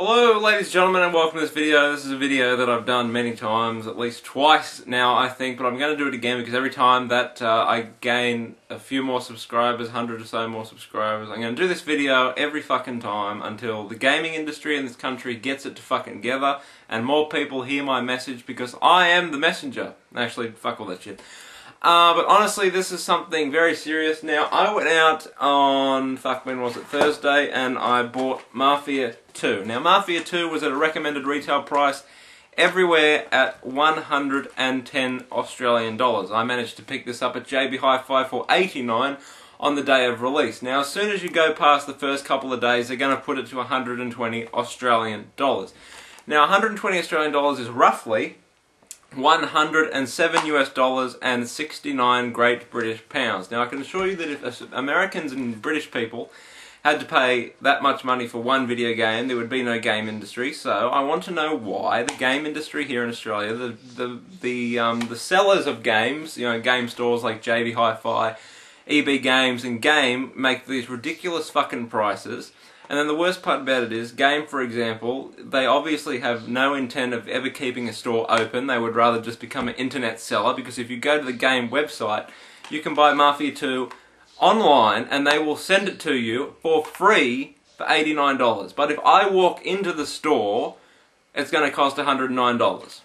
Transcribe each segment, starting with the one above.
Hello ladies and gentlemen and welcome to this video. This is a video that I've done many times, at least twice now I think, but I'm going to do it again because every time that I gain a few more subscribers, 100 or so more subscribers, I'm going to do this video every fucking time until the gaming industry in this country gets it to fucking together and more people hear my message because I am the messenger. Actually, fuck all that shit. But honestly, this is something very serious. Now, I went out on, when was it, Thursday, and I bought Mafia 2. Now, Mafia 2 was at a recommended retail price everywhere at 110 Australian dollars. I managed to pick this up at JB Hi-Fi for 89 on the day of release. Now, as soon as you go past the first couple of days, they're going to put it to 120 Australian dollars. Now, 120 Australian dollars is roughly $107 US and 69 Great British Pounds. Now I can assure you that if Americans and British people had to pay that much money for one video game, there would be no game industry. So I want to know why the game industry here in Australia, the sellers of games, you know, game stores like JB Hi-Fi, EB Games and Game, make these ridiculous fucking prices. And then the worst part about it is, Game, for example, they obviously have no intent of ever keeping a store open. They would rather just become an internet seller, because if you go to the Game website, you can buy Mafia 2 online and they will send it to you for free for $89. But if I walk into the store, it's going to cost $109.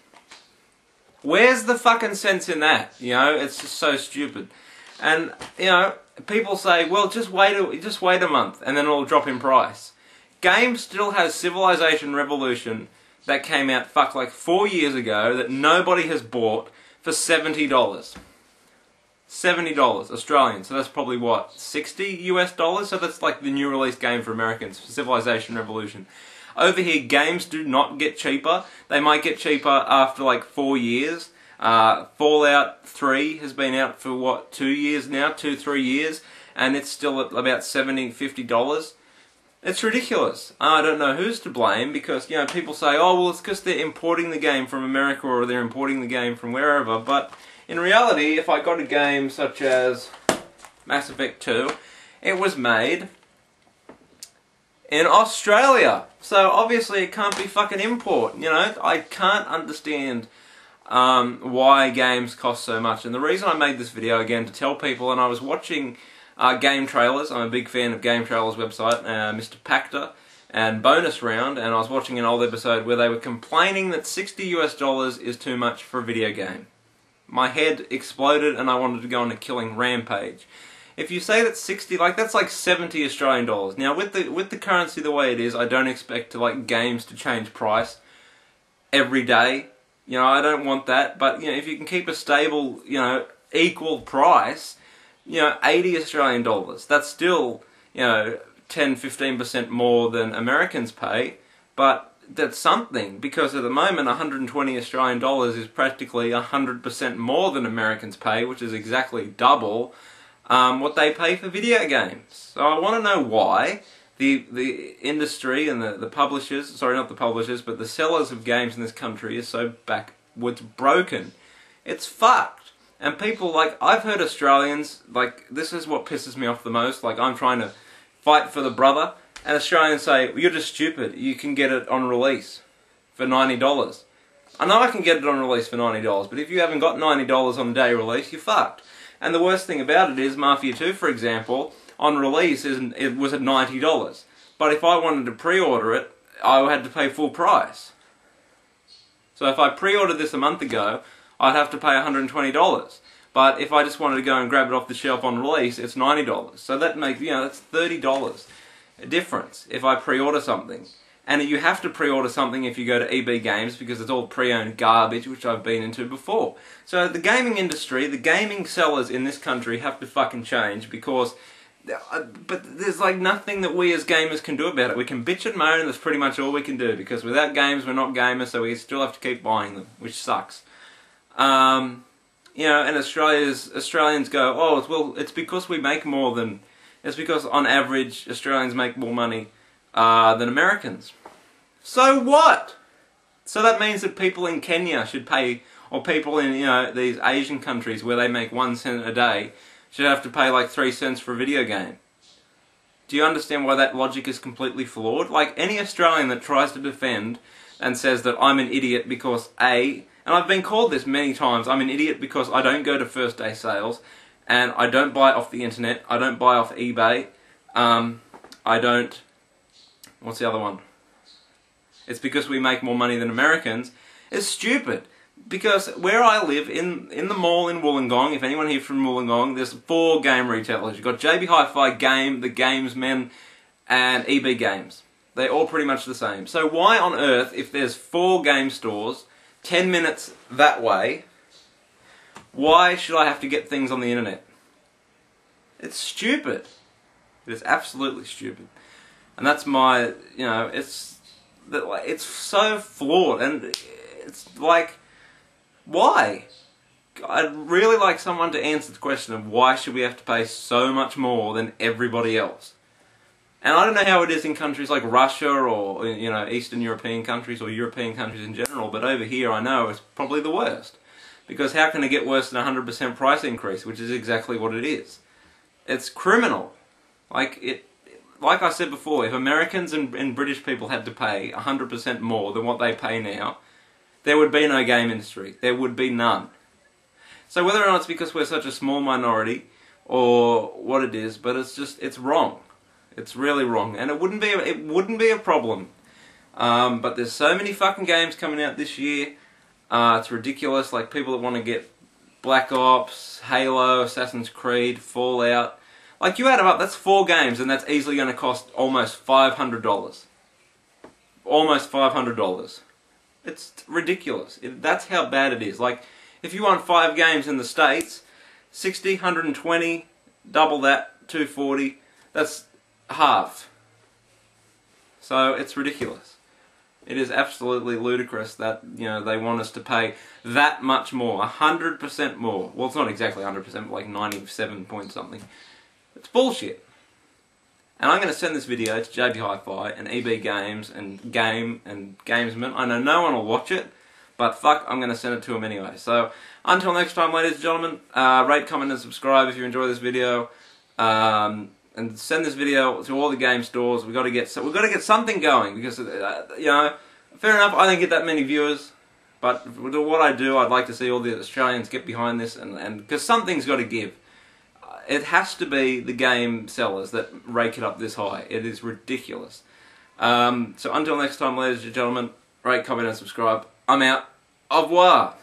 Where's the fucking sense in that? You know, it's just so stupid. And, you know, people say, well, just wait a month and then it'll drop in price. Game still has Civilization Revolution that came out like 4 years ago that nobody has bought for $70. $70 Australian, so that's probably what, 60 US dollars? So that's like the new release game for Americans, Civilization Revolution. Over here, games do not get cheaper. They might get cheaper after like 4 years. Fallout 3 has been out for what, 2 years now, 2-3 years, and it's still at about $70, $50. It's ridiculous. I don't know who's to blame, because, you know, people say, oh well, it's because they're importing the game from America or they're importing the game from wherever, but in reality, if I got a game such as Mass Effect 2, it was made in Australia, so obviously it can't be fucking import. You know, I can't understand why games cost so much. And the reason I made this video, again, to tell people, and I was watching game trailers. I'm a big fan of Game Trailers website, Mr. Pactor and Bonus Round, and I was watching an old episode where they were complaining that $60 US is too much for a video game. My head exploded and I wanted to go on a killing rampage. If you say that 60, like, that's like 70 Australian dollars. Now with the currency the way it is, I don't expect games to change price every day. You know, I don't want that, but, you know, if you can keep a stable, you know, equal price, you know, 80 Australian dollars, that's still, you know, 10-15% more than Americans pay, but that's something, because at the moment 120 Australian dollars is practically 100% more than Americans pay, which is exactly double what they pay for video games. So I want to know why the industry and the publishers, sorry, not the publishers, but the sellers of games in this country is so backwards broken. It's fucked. And people, like, I've heard Australians, like, this is what pisses me off the most, like, I'm trying to fight for the brother, and Australians say, well, you're just stupid, you can get it on release for $90. I know I can get it on release for $90, but if you haven't got $90 on the day release, you're fucked. And the worst thing about it is, Mafia 2, for example, on release, it was at $90. But if I wanted to pre-order it, I had to pay full price. So if I pre-ordered this a month ago, I'd have to pay $120. But if I just wanted to go and grab it off the shelf on release, it's $90. So that makes, you know, that's $30 difference if I pre-order something. And you have to pre-order something if you go to EB Games, because it's all pre-owned garbage, which I've been into before. So the gaming industry, the gaming sellers in this country have to fucking change, because but there's like nothing that we as gamers can do about it. We can bitch and moan, and that's pretty much all we can do, because without games we're not gamers, so we still have to keep buying them, which sucks. You know, and Australians go, oh, well, it's because we make more than, it's because on average Australians make more money than Americans. So what? So that means that people in Kenya should pay, or people in, you know, these Asian countries where they make 1 cent a day should have to pay like 3 cents for a video game. Do you understand why that logic is completely flawed? Like, any Australian that tries to defend and says that I'm an idiot because A, and I've been called this many times, I'm an idiot because I don't go to first day sales, and I don't buy off the internet, I don't buy off eBay, I don't... What's the other one? It's because we make more money than Americans. It's stupid. Because where I live, in the mall in Wollongong, if anyone here from Wollongong, there's 4 game retailers. You've got JB Hi-Fi, Game, the Gamesmen, and EB Games. They're all pretty much the same. So why on earth, if there's 4 game stores, 10 minutes that way, why should I have to get things on the internet? It's stupid. It is absolutely stupid. And that's my, you know, it's so flawed, and it's like, why? I'd really like someone to answer the question of why should we have to pay so much more than everybody else? And I don't know how it is in countries like Russia or, you know, Eastern European countries or European countries in general, but over here I know it's probably the worst. Because how can it get worse than a 100% price increase, which is exactly what it is? It's criminal. Like I said before, if Americans and British people had to pay 100% more than what they pay now, there would be no game industry. There would be none. So whether or not it's because we're such a small minority, or what it is, but it's wrong. It's really wrong, and it wouldn't be a problem. But there's so many fucking games coming out this year. It's ridiculous. Like, people that want to get Black Ops, Halo, Assassin's Creed, Fallout. Like, you add them up, that's 4 games, and that's easily going to cost almost $500. Almost $500. It's ridiculous. That's how bad it is. Like, if you want 5 games in the States, 60, 120, double that, 240, that's half. So, it's ridiculous. It is absolutely ludicrous that, you know, they want us to pay that much more, 100% more. Well, it's not exactly 100%, but like 97 point something. It's bullshit. And I'm going to send this video to JB Hi-Fi and EB Games and Game and Gamesmen. I know no one will watch it, but fuck, I'm going to send it to them anyway. So, until next time, ladies and gentlemen, rate, comment and subscribe if you enjoy this video. And send this video to all the game stores. We've got to get something going, because you know, fair enough, I don't get that many viewers, but with what I do, I'd like to see all the Australians get behind this, and because something's got to give. It has to be the game sellers that rake it up this high. It is ridiculous. So until next time, ladies and gentlemen, rate, comment and subscribe. I'm out. Au revoir.